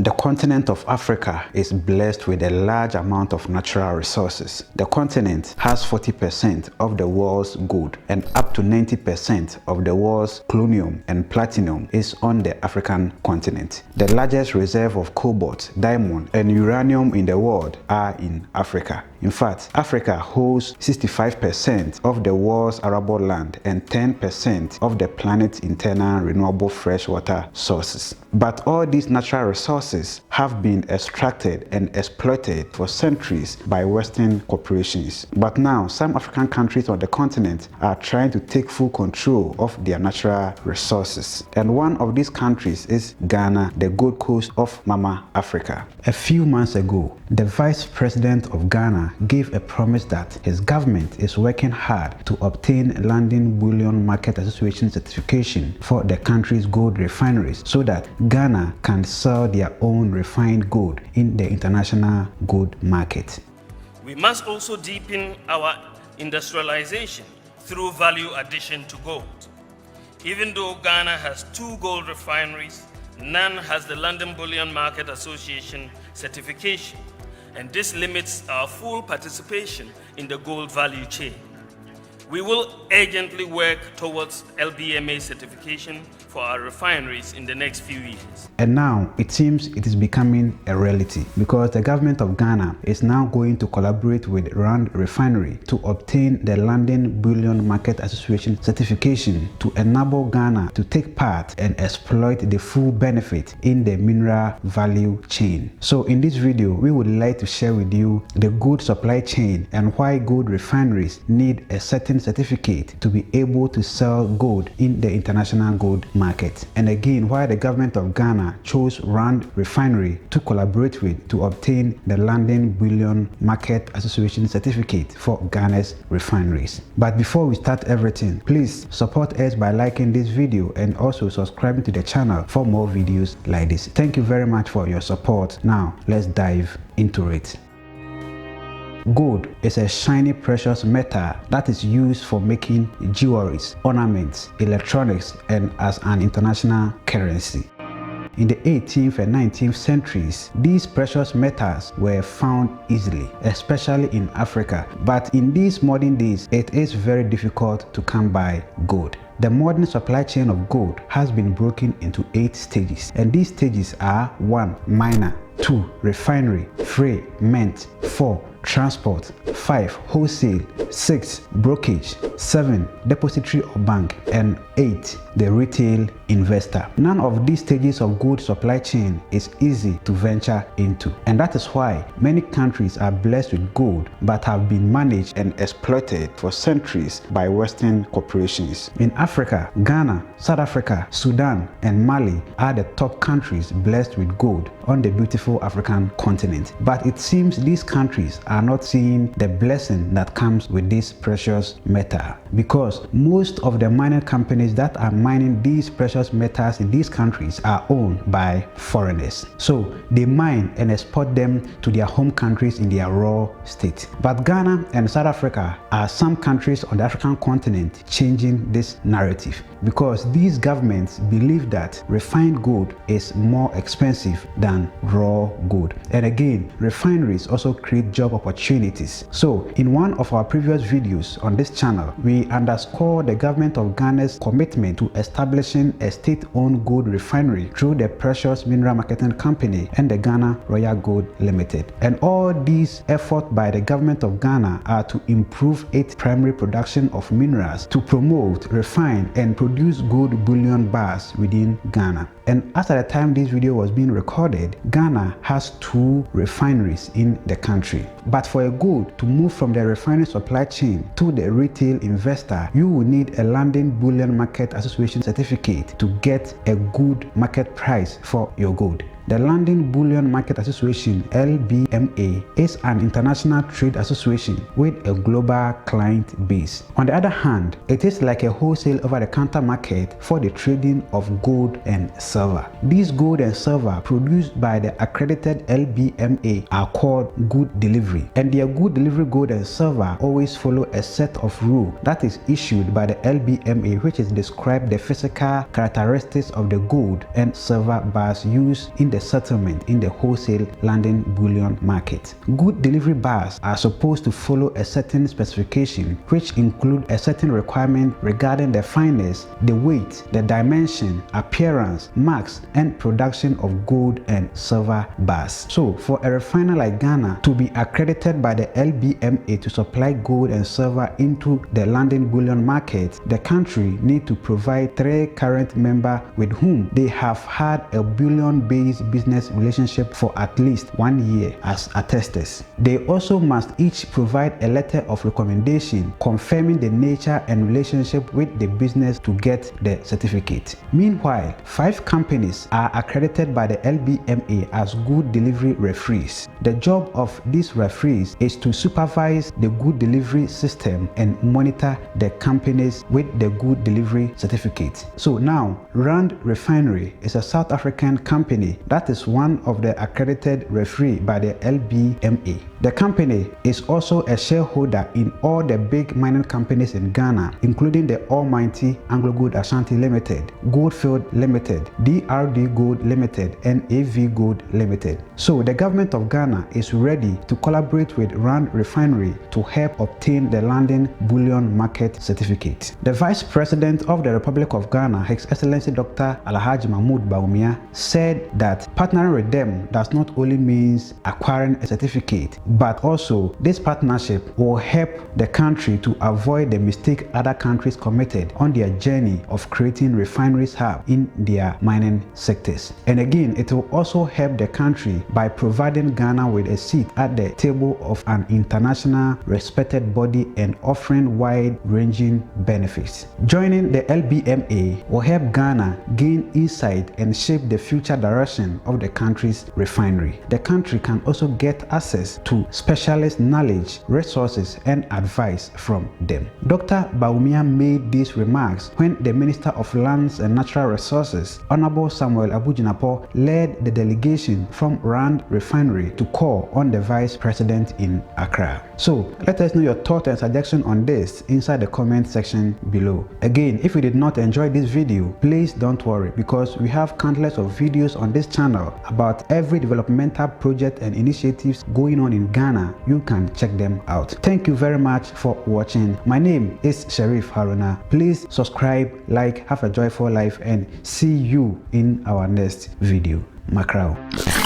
The continent of Africa is blessed with a large amount of natural resources. The continent has 40% of the world's gold and up to 90% of the world's collinium and platinum is on the African continent. The largest reserve of cobalt, diamond, and uranium in the world are in Africa. In fact, Africa holds 65% of the world's arable land and 10% of the planet's internal renewable freshwater sources. But all these natural resources have been extracted and exploited for centuries by Western corporations. But now, some African countries on the continent are trying to take full control of their natural resources. And one of these countries is Ghana, the Gold Coast of Mama Africa. A few months ago, the Vice President of Ghana gave a promise that his government is working hard to obtain London Bullion Market Association certification for the country's gold refineries so that Ghana can sell their own refined gold in the international gold market. We must also deepen our industrialization through value addition to gold. Even though Ghana has 2 gold refineries, none has the London Bullion Market Association certification, and this limits our full participation in the gold value chain. We will urgently work towards LBMA certification for our refineries in the next few years. And now it seems it is becoming a reality because the government of Ghana is now going to collaborate with Rand Refinery to obtain the London Bullion Market Association certification to enable Ghana to take part and exploit the full benefit in the mineral value chain. So in this video, we would like to share with you the gold supply chain and why gold refineries need a certain certificate to be able to sell gold in the international gold market. And again, why the government of Ghana chose Rand Refinery to collaborate with to obtain the London Bullion Market Association certificate for Ghana's refineries. But before we start everything, please support us by liking this video and also subscribing to the channel for more videos like this. Thank you very much for your support. Now, let's dive into it. Gold is a shiny precious metal that is used for making jewelries, ornaments, electronics, and as an international currency. In the 18th and 19th centuries, these precious metals were found easily, especially in Africa. But in these modern days, it is very difficult to come by gold. The modern supply chain of gold has been broken into 8 stages, and these stages are 1. Miner, 2. Refinery, 3. Mint, 4. Transport, 5. Wholesale, 6. Brokerage, 7. Depository or bank, and 8. The retail investor. None of these stages of gold supply chain is easy to venture into, and that is why many countries are blessed with gold but have been managed and exploited for centuries by Western corporations. In Africa, Ghana, South Africa, Sudan, and Mali are the top countries blessed with gold on the beautiful African continent. But it seems these countries are not seeing the blessing that comes with this precious metal, because most of the mining companies that are mining these precious metals in these countries are owned by foreigners. So they mine and export them to their home countries in their raw state. But Ghana and South Africa are some countries on the African continent changing this narrative, because these governments believe that refined gold is more expensive than raw gold. And again, refineries also create job opportunities. So in one of our previous videos on this channel, we underscore the government of Ghana's commitment to establishing a state-owned gold refinery through the Precious Mineral Marketing Company and the Ghana Royal Gold Limited. And all these efforts by the government of Ghana are to improve its primary production of minerals to promote, refine, and produce gold bullion bars within Ghana. And as at the time this video was being recorded, Ghana has 2 refineries in the country. But for a gold to move from the refinery supply chain to the retail investor, you will need a London Bullion Market Association certificate to get a good market price for your gold. The London Bullion Market Association, LBMA, is an international trade association with a global client base. On the other hand, it is like a wholesale over-the-counter market for the trading of gold and silver. These gold and silver produced by the accredited LBMA are called good delivery, and their good delivery gold and silver always follow a set of rules that is issued by the LBMA, which is describe the physical characteristics of the gold and silver bars used in the the settlement in the wholesale London Bullion Market. Good delivery bars are supposed to follow a certain specification, which include a certain requirement regarding the fineness, the weight, the dimension, appearance, marks, and production of gold and silver bars. So for a refiner like Ghana to be accredited by the LBMA to supply gold and silver into the London Bullion Market, the country need to provide 3 current members with whom they have had a bullion-based business relationship for at least 1 year as attesters. They also must each provide a letter of recommendation confirming the nature and relationship with the business to get the certificate. Meanwhile, 5 companies are accredited by the LBMA as good delivery referees. The job of these referees is to supervise the good delivery system and monitor the companies with the good delivery certificate. So now, Rand Refinery is a South African company that is one of the accredited referees by the LBMA. The company is also a shareholder in all the big mining companies in Ghana, including the almighty Anglo Gold Ashanti Limited, Goldfield Limited, DRD Gold Limited, and AV Gold Limited. So the government of Ghana is ready to collaborate with Rand Refinery to help obtain the London Bullion Market Certificate. The Vice President of the Republic of Ghana, His Excellency Dr. Alhaji Mahamudu Bawumia, said that partnering with them does not only mean acquiring a certificate, but also this partnership will help the country to avoid the mistake other countries committed on their journey of creating refineries hub in their mining sectors. And again, it will also help the country by providing Ghana with a seat at the table of an international respected body and offering wide-ranging benefits. Joining the LBMA will help Ghana gain insight and shape the future direction of the country's refinery. The country can also get access to specialist knowledge, resources, and advice from them. Dr. Bawumia made these remarks when the Minister of Lands and Natural Resources, Honorable Samuel Abujinapo, led the delegation from Rand Refinery to call on the Vice President in Accra. So let us know your thoughts and suggestions on this inside the comment section below. Again, if you did not enjoy this video, please don't worry, because we have countless of videos on this channel about every developmental project and initiatives going on in Ghana. You can check them out. Thank you very much for watching. My name is Sharif Haruna. Please subscribe, like, have a joyful life, and see you in our next video. Macrao.